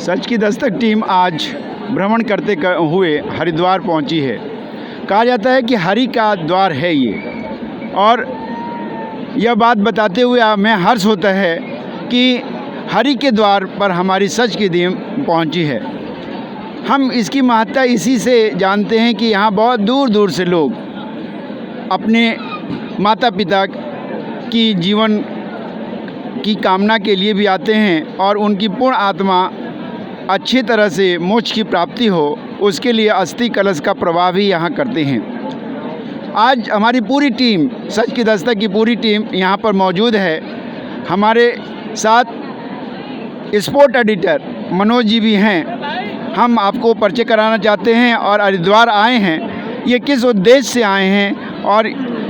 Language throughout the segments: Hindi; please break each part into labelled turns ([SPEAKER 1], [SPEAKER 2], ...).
[SPEAKER 1] सच की दस्तक टीम आज भ्रमण करते हुए हरिद्वार पहुंची है। कहा जाता है कि हरि का द्वार है ये, और यह बात बताते हुए हमें हर्ष होता है कि हरि के द्वार पर हमारी सच की टीम पहुंची है। हम इसकी महत्ता इसी से जानते हैं कि यहाँ बहुत दूर दूर से लोग अपने माता पिता की जीवन की कामना के लिए भी आते हैं और उनकी पूर्ण आत्मा अच्छी तरह से मोक्ष की प्राप्ति हो, उसके लिए अस्थि कलश का प्रवाह भी यहाँ करते हैं। आज हमारी पूरी टीम, सच की दस्तक की पूरी टीम यहाँ पर मौजूद है। हमारे साथ स्पोर्ट एडिटर मनोज जी भी हैं। हम आपको परिचय कराना चाहते हैं और हरिद्वार आए हैं, ये किस उद्देश्य से आए हैं और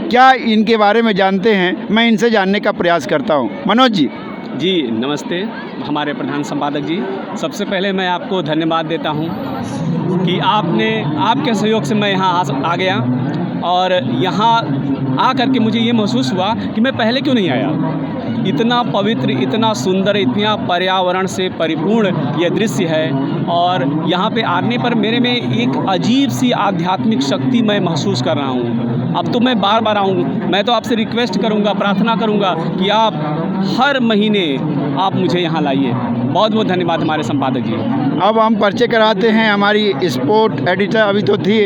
[SPEAKER 1] क्या इनके बारे में जानते हैं, मैं इनसे जानने का प्रयास करता हूँ। मनोज जी।
[SPEAKER 2] जी नमस्ते हमारे प्रधान संपादक जी। सबसे पहले मैं आपको धन्यवाद देता हूँ कि आपके सहयोग से मैं यहाँ आ गया और यहाँ आकर के मुझे ये महसूस हुआ कि मैं पहले क्यों नहीं आया। इतना पवित्र, इतना सुंदर, इतना पर्यावरण से परिपूर्ण ये दृश्य है और यहाँ पे आने पर मेरे में एक अजीब सी आध्यात्मिक शक्ति मैं महसूस कर रहा हूँ। अब तो मैं बार बार आऊँ। मैं तो आपसे रिक्वेस्ट करूँगा, प्रार्थना करूँगा कि आप हर महीने आप मुझे यहाँ लाइए। बहुत बहुत धन्यवाद हमारे संपादक जी।
[SPEAKER 1] अब हम परिचय कराते हैं हमारी स्पोर्ट एडिटर, अभी तो थी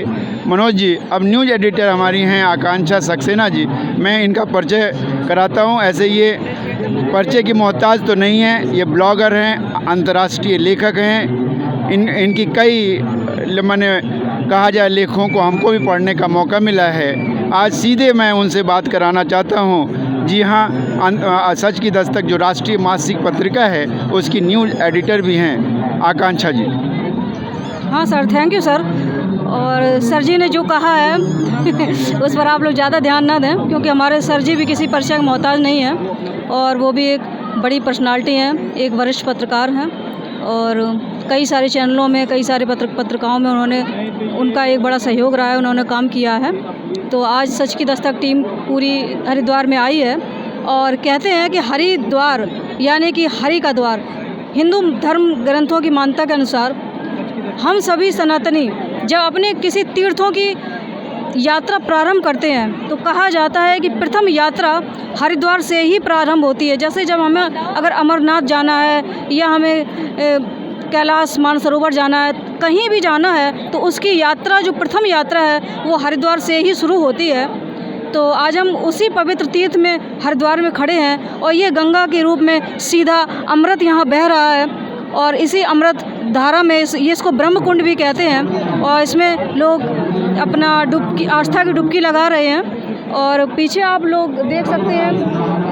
[SPEAKER 1] मनोज जी, अब न्यूज़ एडिटर हमारी हैं आकांक्षा सक्सेना जी। मैं इनका परिचय कराता हूं। ऐसे ये परिचय की मोहताज तो नहीं है, ये ब्लॉगर हैं, अंतर्राष्ट्रीय लेखक हैं। इनकी कई माने कहा जाए लेखों को हमको भी पढ़ने का मौका मिला है। आज सीधे मैं उनसे बात कराना चाहता हूं। जी हाँ, सच की दस्तक जो राष्ट्रीय मासिक पत्रिका है उसकी न्यूज़ एडिटर भी हैं आकांक्षा जी।
[SPEAKER 3] हाँ सर, थैंक यू सर। और सर जी ने जो कहा है उस पर आप लोग ज़्यादा ध्यान ना दें, क्योंकि हमारे सर जी भी किसी परिचय का मोहताज नहीं है और वो भी एक बड़ी पर्सनालिटी हैं, एक वरिष्ठ पत्रकार हैं और कई सारे चैनलों में, कई सारे पत्रिकाओं में उनका एक बड़ा सहयोग रहा है, उन्होंने काम किया है। तो आज सच की दस्तक टीम पूरी हरिद्वार में आई है और कहते हैं कि हरिद्वार यानी कि हरि का द्वार। हिंदू धर्म ग्रंथों की मान्यता के अनुसार हम सभी सनातनी जब अपने किसी तीर्थों की यात्रा प्रारंभ करते हैं तो कहा जाता है कि प्रथम यात्रा हरिद्वार से ही प्रारंभ होती है। जैसे जब हमें अगर अमरनाथ जाना है या हमें कैलाश मानसरोवर जाना है, कहीं भी जाना है तो उसकी यात्रा, जो प्रथम यात्रा है वो हरिद्वार से ही शुरू होती है। तो आज हम उसी पवित्र तीर्थ में हरिद्वार में खड़े हैं और ये गंगा के रूप में सीधा अमृत यहाँ बह रहा है और इसी अमृत धारा में इसको ब्रह्म कुंड भी कहते हैं और इसमें लोग अपना आस्था की डुबकी लगा रहे हैं। और पीछे आप लोग देख सकते हैं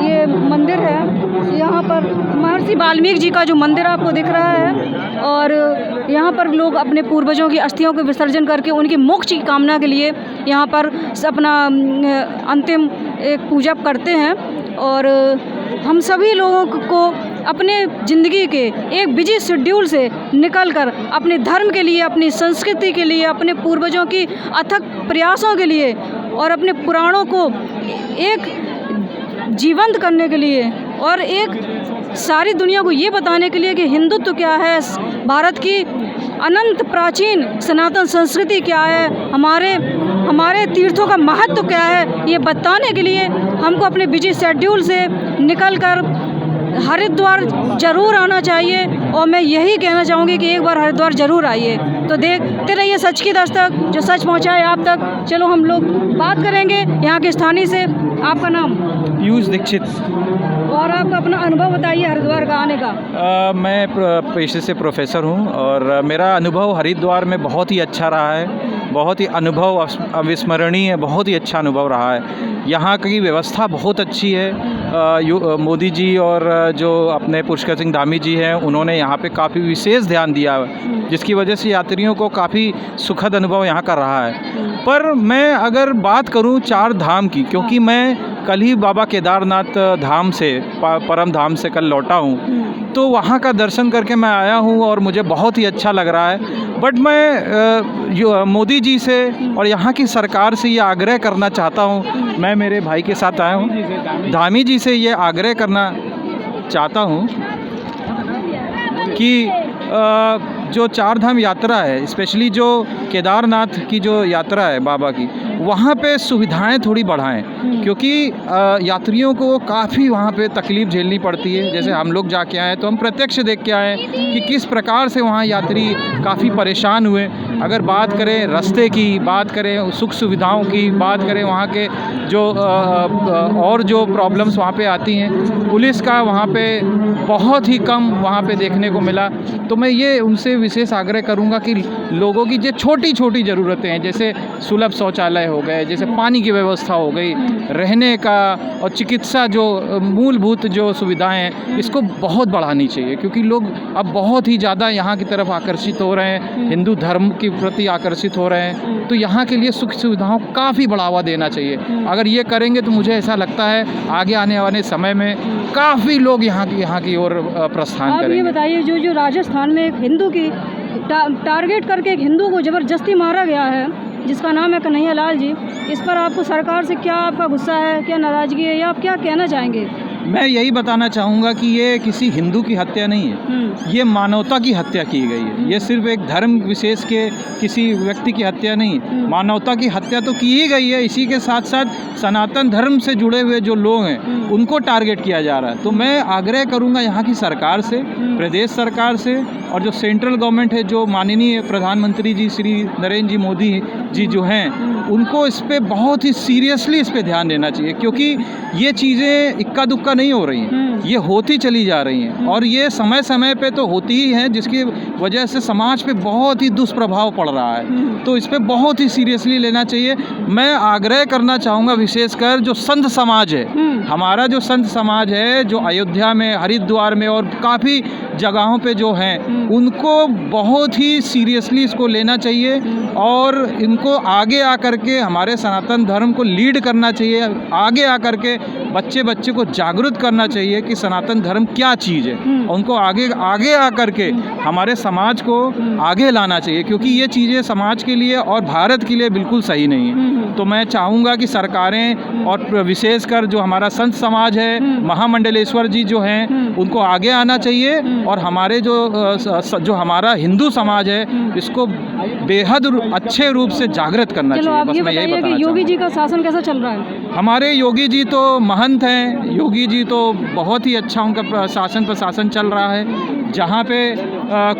[SPEAKER 3] ये मंदिर है, यहाँ पर महर्षि वाल्मीकि जी का जो मंदिर आपको दिख रहा है और यहाँ पर लोग अपने पूर्वजों की अस्थियों को विसर्जन करके उनकी मोक्ष की कामना के लिए यहाँ पर अपना अंतिम एक पूजा करते हैं। और हम सभी लोगों को अपने ज़िंदगी के एक बिजी शेड्यूल से निकलकर अपने धर्म के लिए, अपनी संस्कृति के लिए, अपने पूर्वजों की अथक प्रयासों के लिए और अपने पुराणों को एक जीवंत करने के लिए और एक सारी दुनिया को ये बताने के लिए कि हिंदुत्व क्या है, भारत की अनंत प्राचीन सनातन संस्कृति क्या है, हमारे तीर्थों का महत्व क्या है, ये बताने के लिए हमको अपने बिजी शेड्यूल से निकलकर हरिद्वार ज़रूर आना चाहिए। और मैं यही कहना चाहूँगी कि एक बार हरिद्वार ज़रूर आइए। तो देखते रहिए सच की दस्तक, जो सच पहुँचाए आप तक। चलो हम लोग बात करेंगे यहाँ के स्थानीय से। आपका नाम?
[SPEAKER 4] पीयूष दीक्षित।
[SPEAKER 3] और आपका अपना अनुभव बताइए हरिद्वार का आने का।
[SPEAKER 4] मैं पेशे से प्रोफेसर हूँ और मेरा अनुभव हरिद्वार में बहुत ही अच्छा रहा है। बहुत ही अनुभव अविस्मरणीय, बहुत ही अच्छा अनुभव रहा है। यहाँ की व्यवस्था बहुत अच्छी है। मोदी जी और जो अपने पुष्कर सिंह धामी जी हैं, उन्होंने यहाँ पे काफ़ी विशेष ध्यान दिया, जिसकी वजह से यात्रियों को काफ़ी सुखद अनुभव यहाँ कर रहा है। पर मैं अगर बात करूँ चार धाम की, क्योंकि मैं कल ही बाबा केदारनाथ धाम से, परम धाम से कल लौटा हूँ, तो वहाँ का दर्शन करके मैं आया हूँ और मुझे बहुत ही अच्छा लग रहा है। बट मैं मोदी जी से और यहाँ की सरकार से ये आग्रह करना चाहता हूँ, मैं मेरे भाई के साथ आया हूँ, धामी जी से ये आग्रह करना चाहता हूँ कि जो चार धाम यात्रा है, स्पेशली जो केदारनाथ की जो यात्रा है बाबा की, वहाँ पे सुविधाएं थोड़ी बढ़ाएं, क्योंकि यात्रियों को काफ़ी वहाँ पे तकलीफ़ झेलनी पड़ती है। जैसे हम लोग जाके आए तो हम प्रत्यक्ष देख के आए कि किस प्रकार से वहाँ यात्री काफ़ी परेशान हुए। अगर बात करें रास्ते की, बात करें सुख सुविधाओं की, बात करें वहाँ के जो और जो प्रॉब्लम्स वहाँ पे आती हैं, पुलिस का वहाँ पे बहुत ही कम वहाँ पे देखने को मिला। तो मैं ये उनसे विशेष आग्रह करूँगा कि लोगों की जो छोटी छोटी ज़रूरतें हैं, जैसे सुलभ शौचालय हो गए, जैसे पानी की व्यवस्था हो गई, रहने का और चिकित्सा जो मूलभूत जो सुविधाएं हैं, इसको बहुत बढ़ानी चाहिए, क्योंकि लोग अब बहुत ही ज़्यादा यहाँ की तरफ आकर्षित हो रहे हैं, हिंदू धर्म के प्रति आकर्षित हो रहे हैं। तो यहाँ के लिए सुख सुविधाओं को काफ़ी बढ़ावा देना चाहिए। अगर ये करेंगे तो मुझे ऐसा लगता है आगे आने वाले समय में काफ़ी लोग यहाँ की ओर प्रस्थान
[SPEAKER 3] आप
[SPEAKER 4] करेंगे।
[SPEAKER 3] ये बताइए, जो राजस्थान में एक हिंदू की टारगेट करके एक हिंदू को ज़बरदस्ती मारा गया है, जिसका नाम है कन्हैया लाल जी, इस पर आपको सरकार से क्या आपका गुस्सा है, क्या नाराज़गी है, या आप क्या कहना चाहेंगे?
[SPEAKER 4] मैं यही बताना चाहूँगा कि ये किसी हिंदू की हत्या नहीं है, ये मानवता की हत्या की गई है। ये सिर्फ एक धर्म विशेष के किसी व्यक्ति की हत्या नहीं, मानवता की हत्या तो की ही गई है। इसी के साथ साथ सनातन धर्म से जुड़े हुए जो लोग हैं उनको टारगेट किया जा रहा है। तो मैं आग्रह करूँगा यहाँ की सरकार से, प्रदेश सरकार से, और जो सेंट्रल गवर्नमेंट है, जो माननीय प्रधानमंत्री जी श्री नरेंद्र जी मोदी जी जो हैं, उनको इस पर बहुत ही सीरियसली इस पर ध्यान देना चाहिए, क्योंकि ये चीज़ें इक्का दुक्का नहीं हो रही हैं, ये होती चली जा रही हैं, और ये समय समय पे तो होती ही हैं, जिसकी वजह से समाज पे बहुत ही दुष्प्रभाव पड़ रहा है। तो इस पर बहुत ही सीरियसली लेना चाहिए। मैं आग्रह करना चाहूँगा विशेषकर जो संत समाज है, हमारा जो संत समाज है, जो अयोध्या में, हरिद्वार में और काफ़ी जगहों पे जो हैं, उनको बहुत ही सीरियसली इसको लेना चाहिए, और इनको आगे आकर के हमारे सनातन धर्म को लीड करना चाहिए। आगे आकर के बच्चे को जागरूक करना चाहिए कि सनातन धर्म क्या चीज़ है, उनको आगे आकर के हमारे समाज को आगे लाना चाहिए, क्योंकि ये चीज़ें समाज के लिए और भारत के लिए बिल्कुल सही नहीं है। तो मैं चाहूँगा कि सरकारें और विशेषकर जो हमारा संत समाज है, महामंडलेश्वर जी जो हैं, उनको आगे आना चाहिए, और हमारे जो हमारा हिंदू समाज है, इसको बेहद अच्छे रूप से जागृत करना
[SPEAKER 3] चलो
[SPEAKER 4] चाहिए।
[SPEAKER 3] आप
[SPEAKER 4] बस
[SPEAKER 3] ये
[SPEAKER 4] मैं यही
[SPEAKER 3] बताइए
[SPEAKER 4] बताना
[SPEAKER 3] कि योगी
[SPEAKER 4] चाहूँगा।
[SPEAKER 3] जी का शासन कैसा चल रहा है?
[SPEAKER 4] हमारे योगी जी तो महंत हैं, योगी जी तो बहुत ही अच्छा उनका शासन प्रशासन चल रहा है। जहाँ पे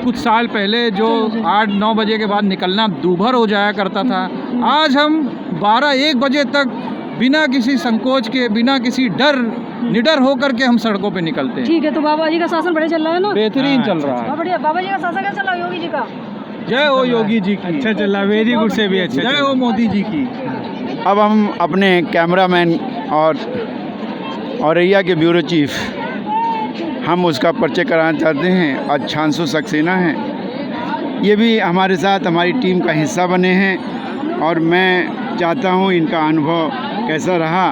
[SPEAKER 4] कुछ साल पहले जो 8-9 बजे के बाद निकलना दूभर हो जाया करता था, आज हम 12-1 बजे तक बिना किसी संकोच के, बिना किसी निडर होकर के हम सड़कों पे निकलते हैं।
[SPEAKER 3] ठीक है, तो बाबा जी का शासन बढ़िया चल रहा है ना?
[SPEAKER 4] बेहतरीन चल रहा है।
[SPEAKER 3] बहुत बढ़िया। बाबा जी का शासन कैसा चल रहा है योगी जी का?
[SPEAKER 4] जय हो योगी जी की।
[SPEAKER 1] अच्छा चल रहा, वेरी गुड से भी अच्छा।
[SPEAKER 4] जय हो मोदी जी की।
[SPEAKER 1] अब हम अपने कैमरामैन और औरैया के ब्यूरो चीफ, हम उसका परिचय कराना चाहते हैं। अच्छांशु सक्सेना हैं, ये भी हमारे साथ हमारी टीम का हिस्सा बने हैं, और मैं चाहता हूँ इनका अनुभव कैसा रहा।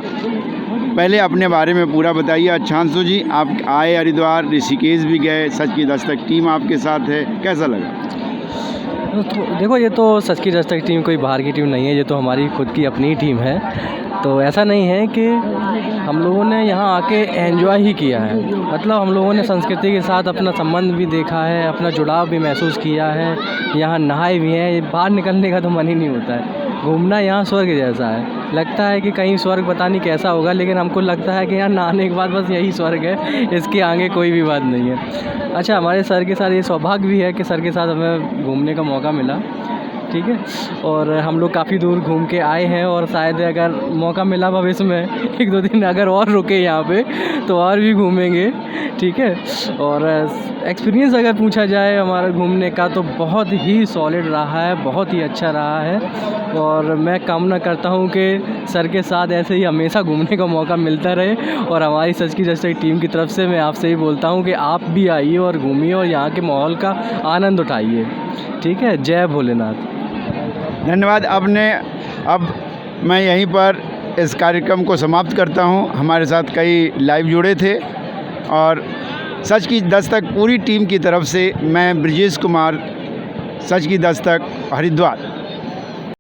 [SPEAKER 1] पहले अपने बारे में पूरा बताइए अच्छांशु जी। आप आए हरिद्वार, ऋषिकेश भी गए, सच की दस्तक टीम आपके साथ है, कैसा लगा?
[SPEAKER 5] तो देखो, ये तो सच की दस्तक टीम कोई बाहर की टीम नहीं है, ये तो हमारी खुद की अपनी टीम है। तो ऐसा नहीं है कि हम लोगों ने यहाँ आके एंजॉय ही किया है, मतलब हम लोगों ने संस्कृति के साथ अपना संबंध भी देखा है, अपना जुड़ाव भी महसूस किया है, यहाँ नहाए भी हैं। बाहर निकलने का तो मन ही नहीं होता है। घूमना यहाँ स्वर्ग जैसा है, लगता है कि कहीं स्वर्ग पता नहीं कैसा होगा, लेकिन हमको लगता है कि यहाँ नहाने के बाद बस यही स्वर्ग है, इसके आगे कोई भी बात नहीं है। अच्छा, हमारे सर के साथ ये सौभाग्य भी है कि सर के साथ हमें घूमने का मौका मिला, ठीक है। और हम लोग काफ़ी दूर घूम के आए हैं, और शायद अगर मौका मिला भविष्य में 1-2 दिन अगर और रुके यहाँ पे तो और भी घूमेंगे, ठीक है। और एक्सपीरियंस अगर पूछा जाए हमारा घूमने का, तो बहुत ही सॉलिड रहा है, बहुत ही अच्छा रहा है। और मैं कामना करता हूँ कि सर के साथ ऐसे ही हमेशा घूमने का मौका मिलता रहे। और हमारी सच की दस्तक टीम की तरफ से मैं आपसे ही बोलता हूँ कि आप भी आइए और घूमिए और यहाँ के माहौल का आनंद उठाइए, ठीक है। जय भोलेनाथ।
[SPEAKER 1] धन्यवाद। अब मैं यहीं पर इस कार्यक्रम को समाप्त करता हूं। हमारे साथ कई लाइव जुड़े थे, और सच की दस्तक पूरी टीम की तरफ से मैं ब्रजेश कुमार, सच की दस्तक हरिद्वार।